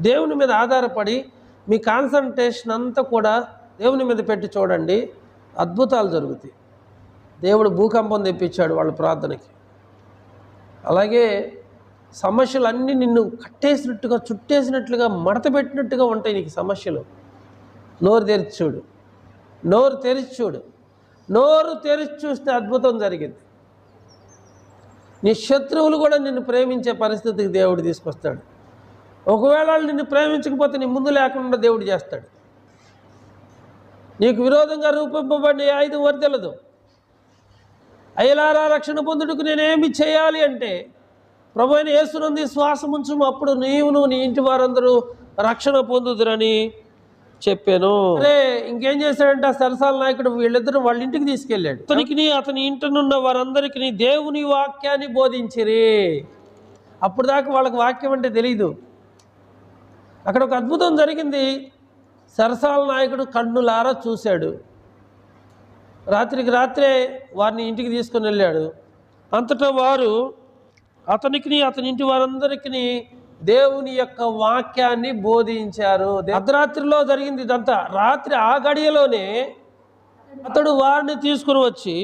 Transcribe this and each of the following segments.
దేవుని మీద ఆధారపడి మీ కాన్సన్ట్రేషన్ అంతా కూడా దేవుని మీద పెట్టి చూడండి, అద్భుతాలు జరుగుతాయి. దేవుడు భూకంపం తెప్పించాడు వాళ్ళ ప్రార్థనకి. అలాగే సమస్యలన్నీ నిన్ను కట్టేసినట్టుగా, చుట్టేసినట్లుగా, మడత పెట్టినట్టుగా ఉంటాయి నీకు సమస్యలు. నోరు తెరిచి చూడు, నోరు తెరిచి చూడు, నోరు తెరిచి చూస్తే అద్భుతం జరిగింది. నీ శత్రువులు కూడా నిన్ను ప్రేమించే పరిస్థితికి దేవుడు తీసుకొస్తాడు. ఒకవేళ వాళ్ళు నిన్ను ప్రేమించకపోతే నీ ముందు లేకుండా దేవుడు చేస్తాడు. నీకు విరోధంగా రూపింపబడిన ఆయుధం వర్దెలదు. అయలారా రక్షణ పొందుటకు నేనేమి చేయాలి అంటే, ప్రభు అయిన యేసునందు శ్వాసం ఉంచుము, అప్పుడు నీవును నీ ఇంటి వారందరూ రక్షణ పొందుదురని చెప్పాను. అరే ఇంకేం చేశాడంటే ఆ సరసాల నాయకుడు వీళ్ళిద్దరూ వాళ్ళ ఇంటికి తీసుకెళ్ళాడు. అతని ఇంటనున్న వారందరికీ దేవుని వాక్యాన్ని బోధించిరి. అప్పుడు దాకా వాళ్ళకి వాక్యం అంటే తెలీదు. అక్కడ ఒక అద్భుతం జరిగింది. సరసాల నాయకుడు కన్నులారా చూశాడు. రాత్రికి రాత్రే వారిని ఇంటికి తీసుకుని వెళ్ళాడు. అంతటా వారు అతనికి అతని ఇంటి వారందరికీ దేవుని యొక్క వాక్యాన్ని బోధించారు. అర్ధరాత్రిలో జరిగింది ఇదంతా. రాత్రి ఆ గడియలోనే అతడు వారిని తీసుకుని వచ్చి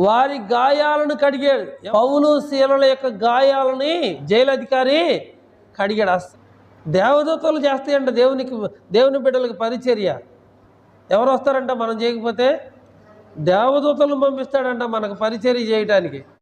వారి గాయాలను కడిగాడు. పౌలు శీలల యొక్క గాయాలని జైలు అధికారి కడిగాడు. దేవదూతలు చేస్తాయంట దేవుని బిడ్డలకు పరిచర్య. ఎవరు వస్తారంట మనం చేయకపోతే? దేవదూతలను పంపిస్తాడంట మనకు పరిచర్య చేయడానికి.